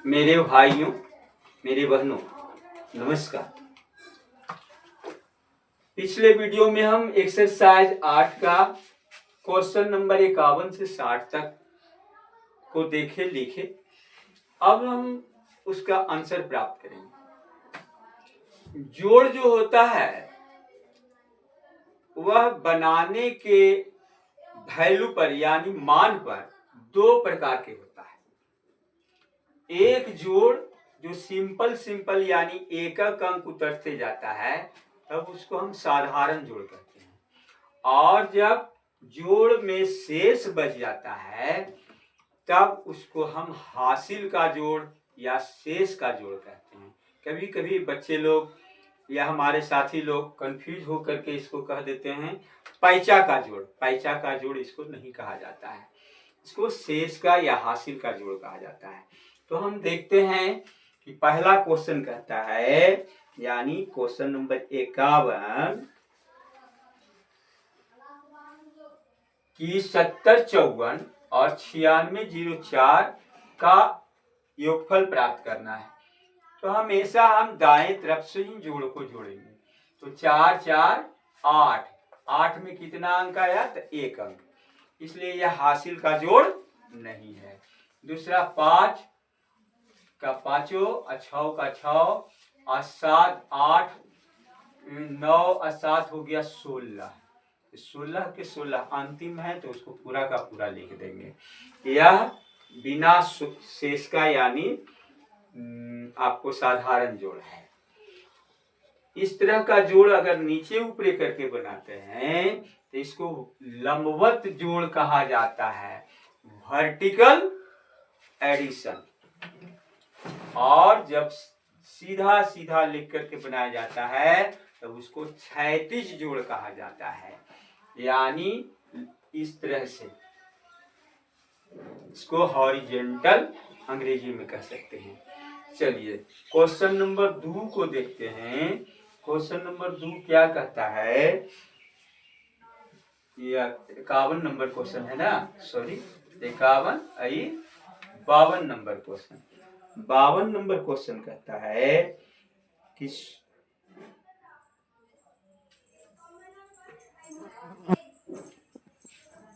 मेरे भाइयों, मेरी बहनों, नमस्कार। पिछले वीडियो में हम एक्सरसाइज 8 का क्वेश्चन नंबर 51 से 60 तक को देखे लिखे। अब हम उसका आंसर प्राप्त करेंगे। जोड़ जो होता है वह बनाने के वैल्यू पर यानी मान पर दो प्रकार के होता है। एक जोड़ जो सिंपल यानी एकक अंक उतरते जाता है तब उसको हम साधारण जोड़ कहते हैं, और जब जोड़ में शेष बच जाता है तब उसको हम हासिल का जोड़ या शेष का जोड़ कहते हैं। कभी कभी बच्चे लोग या हमारे साथी लोग कंफ्यूज होकर के इसको कह देते हैं पैचा का जोड़। पैचा का जोड़ इसको नहीं कहा जाता है, इसको शेष का या हासिल का जोड़ कहा जाता है। तो हम देखते हैं कि पहला क्वेश्चन कहता है, यानी क्वेश्चन नंबर 51 कि 7054 और 9604 का योगफल प्राप्त करना है। तो हमेशा हम दाएं तरफ से ही जोड़ को जोड़ेंगे। तो 4 4 8, 8 में कितना अंक आया? तो 1 अंक, इसलिए यह हासिल का जोड़ नहीं है। दूसरा 5 का 5 और 6 का 6 और 7 8 9 और 7 हो गया 16। 16 के 16 अंतिम है तो उसको पूरा का पूरा लिख देंगे। यह बिना शेष का यानी आपको साधारण जोड़ है। इस तरह का जोड़ अगर नीचे ऊपरे करके बनाते हैं तो इसको लंबवत जोड़ कहा जाता है, वर्टिकल एडिशन। और जब सीधा सीधा लिख करके बनाया जाता है तब उसको क्षैतिज जोड़ कहा जाता है, यानी इस तरह से इसको हॉरिजेंटल अंग्रेजी में कह सकते हैं। चलिए क्वेश्चन नंबर 2 को देखते हैं। क्वेश्चन नंबर 2 क्या कहता है? यह 51 नंबर क्वेश्चन है ना, sorry 51 52 number question. 52 number question कहता है कि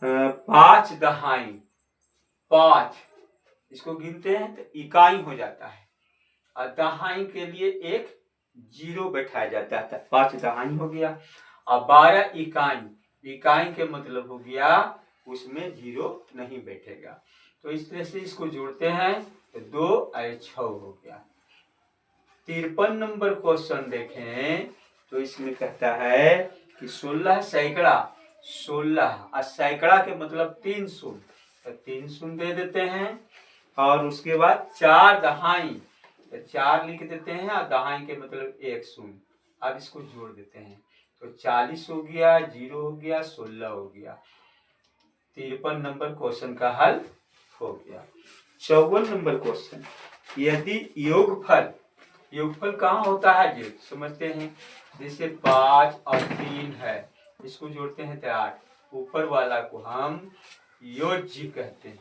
5 दहाई 5 इसको गिनते हैं तो इकाई हो जाता है, और दहाई के लिए एक जीरो बैठाया जाता है, 5 दहाई हो गया। और 12 इकाई, इकाई के मतलब हो गया उसमें जीरो नहीं बैठेगा। तो इस तरह से इसको जोड़ते हैं तो 2 और 6 हो गया। 53 नंबर क्वेश्चन देखें तो इसमें कहता है कि 16 सैकड़ा, 16 और सैकड़ा के मतलब 3 शून्य, तो 3 शून्य दे देते हैं। और उसके बाद 4 दहाई, तो 4 लिख देते हैं, और दहाई के मतलब 1 शून्य। अब इसको जोड़ देते हैं तो 40 हो गया, 0 हो गया, 16 हो गया। 53 नंबर क्वेश्चन का हल हो गया। 54 नंबर क्वेश्चन, यदि योगफल, योगफल कहाँ होता है जी समझते हैं। जैसे 5 और 3 है, इसको जोड़ते हैं तो 8, ऊपर वाला को हम योज्य कहते हैं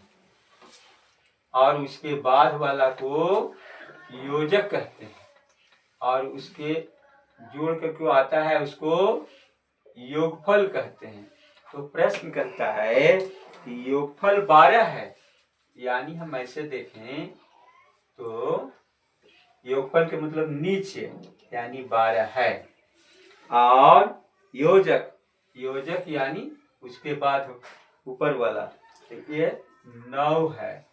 और उसके बाद वाला को योजक कहते हैं, और उसके जोड़ कर क्यों आता है उसको योगफल कहते हैं। तो प्रश्न करता है कि योगफल 12 है, यानी हम ऐसे देखें तो योगफल के मतलब नीचे यानी 12 है, और योजक, योजक यानी उसके बाद ऊपर वाला ये 9 है।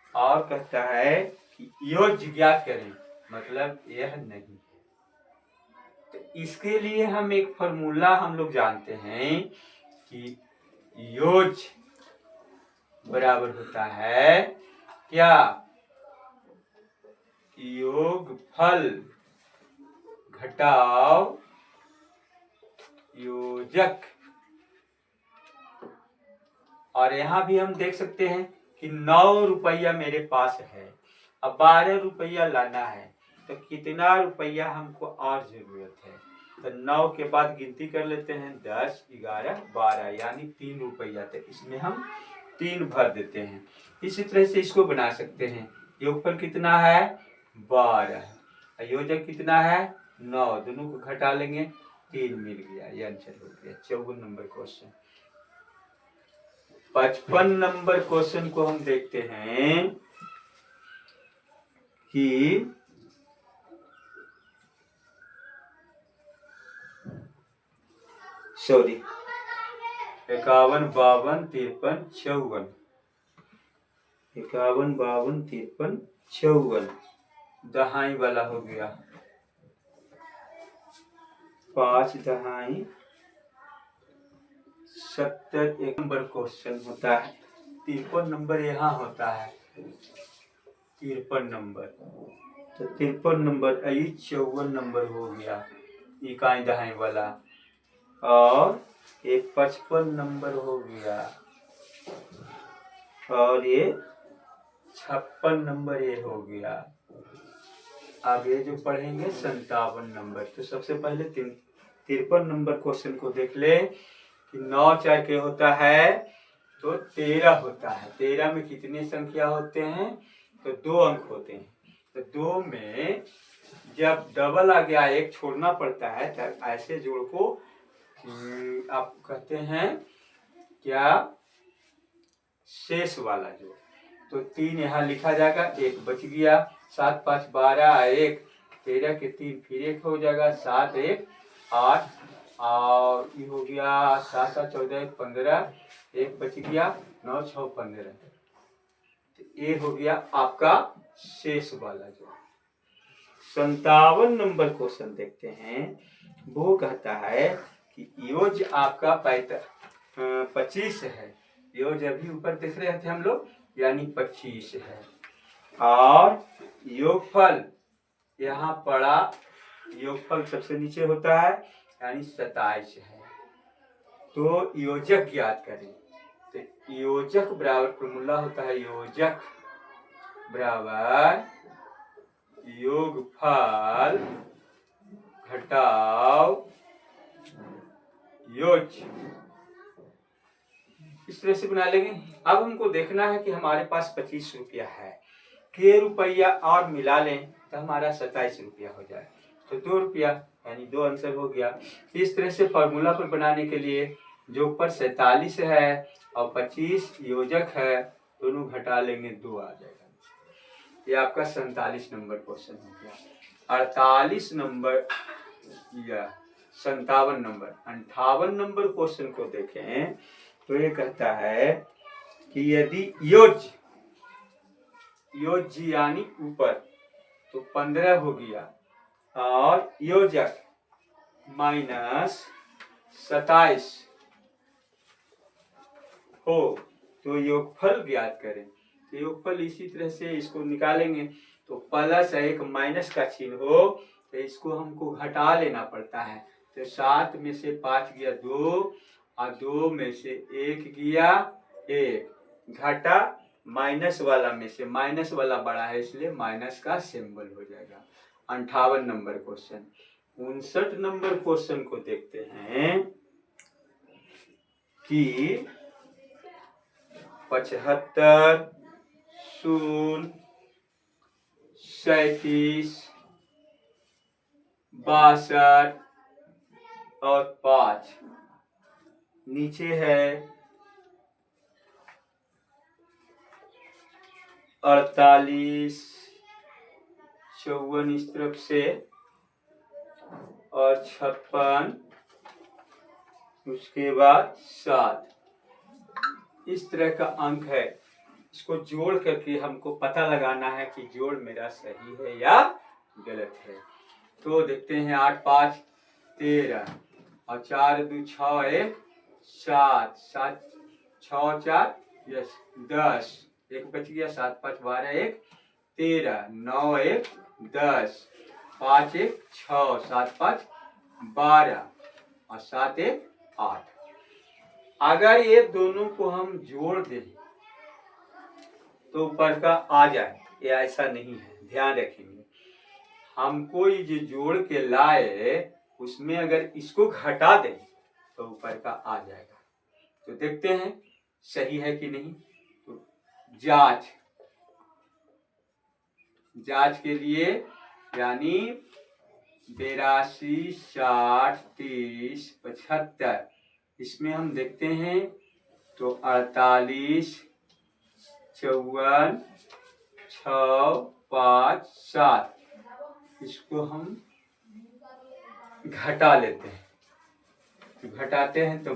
और कहता है कि योज्य ज्ञात करें, मतलब यह नहीं है। तो इसके लिए हम एक फॉर्मूला हम लोग जानते हैं कि योज्य बराबर होता है क्या? योगफल घटाव योजक। और यहां भी हम देख सकते हैं कि 9 रुपया मेरे पास है, अब 12 रुपया लाना है, तो कितना रुपया हमको और जरूरत है? तो 9 के बाद गिनती कर लेते हैं, 10 11 12 यानी 3 रुपया, तो इसमें हम 3 भर देते हैं। इसी तरह से इसको बना सकते हैं योगफल कितना है 12, योजक कितना है 9, दोनों को घटा लेंगे 3 मिल गया, ये आंसर हो गया 54 नंबर क्वेश्चन। 55 नंबर क्वेश्चन को हम देखते हैं कि सॉरी 51, 52, 53, 54, 51, 52, 53, 54 दहाई वाला हो गया, 5 दहाई 70 एक नंबर क्वेश्चन होता है। 53 नंबर यहाँ होता है, 53 नंबर, तो 53 नंबर 54 नंबर हो गया इकाई दहाई वाला, और एक 55 नंबर हो गया, और ये 56 नंबर ये हो गया। अब ये जो पढ़ेंगे 57 नंबर। तो सबसे पहले 53 नंबर क्वेश्चन को देख ले कि 9 4 के होता है तो 13 होता है। 13 में कितनी संख्या होते हैं तो 2 अंक होते हैं। तो 2 में जब डबल आ गया एक छोड़ना पड़ता है, तब ऐसे जोड़ को आप कहते हैं क्या शेष वाला जोड़। तो 3 यहाँ लिखा जाएगा, 1 बच गया, 7 5 12, 1 13 के 3 फिर 1 हो जाएगा, 7 1 8, और ये हो गया 7 7 14 1 15, 1 बच गया, 9 6 15। तो ये हो गया आपका शेष वाला जोड़। 57 नंबर क्वेश्चन देखते हैं। वो कहता है कि योज आपका 25 है, योज अभी ऊपर देख रहे थे हम लोग, यानी 25 है, और योगफल यहाँ पड़ा, योगफल सबसे नीचे होता है यानी 27 है। तो योजक ज्ञात करें। तो योजक बराबर फॉर्मूला होता है, योजक बराबर योगफल घटाओ योज, इस तरह से बना लेंगे। अब हमको देखना है कि हमारे पास 25 रुपया है, के रुपया और मिला लें तो हमारा 27 रुपया हो जाए, तो 2 रुपया यानी 2 आंसर हो गया। इस तरह से फॉर्मूला पर बनाने के लिए जो ऊपर 47 है और 25 योजक है, दोनों घटा लेंगे 2 आ जाएगा। ये आपका 47 नंबर क्वेश्चन हो गया। 48 नंबर या 57 नंबर, 58 नंबर क्वेश्चन को देखें तो ये कहता है कि यदि योज यानी ऊपर तो 15 हो गया, और योजक माइनस 27 हो तो योगफल ज्ञात करें। तो योगफल इसी तरह से इसको निकालेंगे, तो प्लस एक माइनस का चिन्ह हो तो इसको हमको घटा लेना पड़ता है। तो 7 में से 5 गया 2, और 2 में से 1 गया 1, घटा माइनस वाला में से, माइनस वाला बड़ा है इसलिए माइनस का सिंबल हो जाएगा। 58 नंबर क्वेश्चन। 59 नंबर क्वेश्चन को देखते हैं कि 75 0 37 62 और 5 नीचे है 48 54 इस तरफ से, और 56, उसके बाद 7, इस तरह का अंक है। इसको जोड़ करके हमको पता लगाना है कि जोड़ मेरा सही है या गलत है। तो देखते हैं 8 5 13, और 4 2 6 1 7 7 6 4 यस 10, 1 बच गया, 7 5 12 1 13, 9 1 10, 5 1 6, 7 5 12, और 7 1 8। अगर ये दोनों को हम जोड़ दें तो ऊपर का आ जाए, ये ऐसा नहीं है, ध्यान रखेंगे। हमको ये जो जोड़ के लाए उसमें अगर इसको घटा दें तो ऊपर का आ जाएगा। तो देखते हैं सही है कि नहीं। तो जांच जांच के लिए, यानी 82, 60, 30, 75। इसमें हम देखते हैं तो 48, 54, 6, 5, 7, इसको हम घटा लेते हैं। तो घटाते हैं तो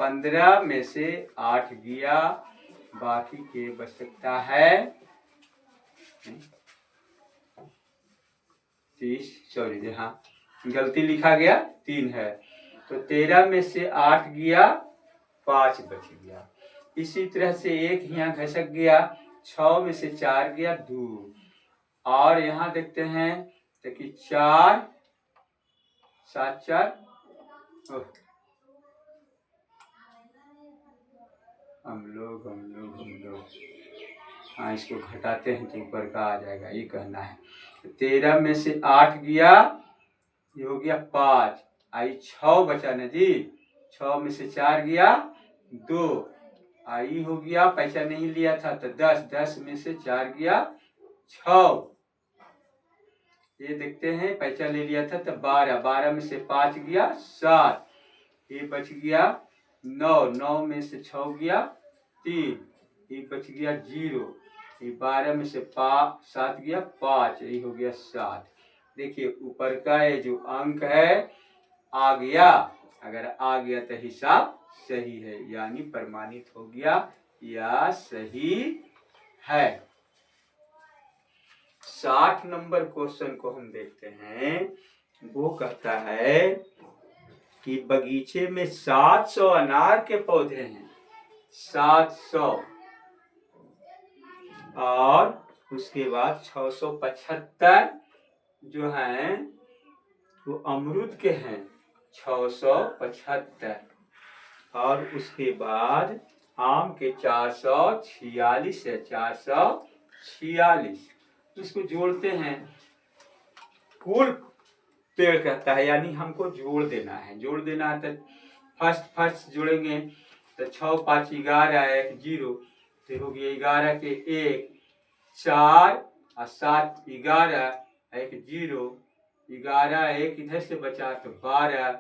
15 में से 8 गया, बाकी के बच सकता है 30, सॉरी हाँ गलती लिखा गया 3 है, तो 13 में से 8 गया, 5 बच गया। इसी तरह से एक यहाँ घसक गया, 6 में से 4 गया, 2, और यहाँ देखते हैं तो कि 4, 7, 4, हम लोग हाँ इसको घटाते हैं तो ऊपर का आ जाएगा, ये कहना है। 13 में से 8 गया, ये हो गया 5, आई 6 बचा ना जी, 6 में से 4 गया, 2, आई हो गया, पैसा नहीं लिया था तो 10, 10 में से 4 गया, 6, ये देखते हैं पैसा ले लिया था तो 12, 12 में से 5 गया, 7, ये बच गया 9, 9 में से 6 गया, 3, ये बच गया 0, ये 12 में से 7 गया, 5, यही हो गया 7। देखिए ऊपर का ये जो अंक है आ गया, अगर आ गया तो हिसाब सही है, यानी प्रमाणित हो गया या सही है। 60 नंबर क्वेश्चन को हम देखते हैं। वो कहता है कि बगीचे में 700 अनार के पौधे हैं, 700, और उसके बाद 675 जो हैं वो अमरूद के हैं, 675, और उसके बाद आम के 446 है, 446। इसको जोड़ते हैं, कुल पेड़ कहता है, यानी हमको जोड़ देना है, तो फर्स्ट जोड़ेंगे तो 6, 5, 11, 1, 0, तो हो गया 11 के 1, 4 और 7, 11, 1, 0, 11, 1 इधर से बचा तो 12,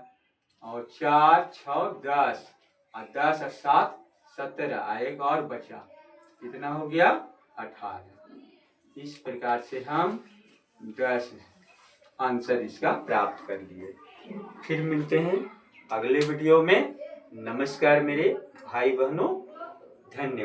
और 4, 6, 10, और 10 और 7, 17, एक और बचा, कितना हो गया 18। इस प्रकार से हम 10 आंसर इसका प्राप्त कर लिए। फिर मिलते हैं अगले वीडियो में। नमस्कार मेरे भाई बहनों, धन्यवाद।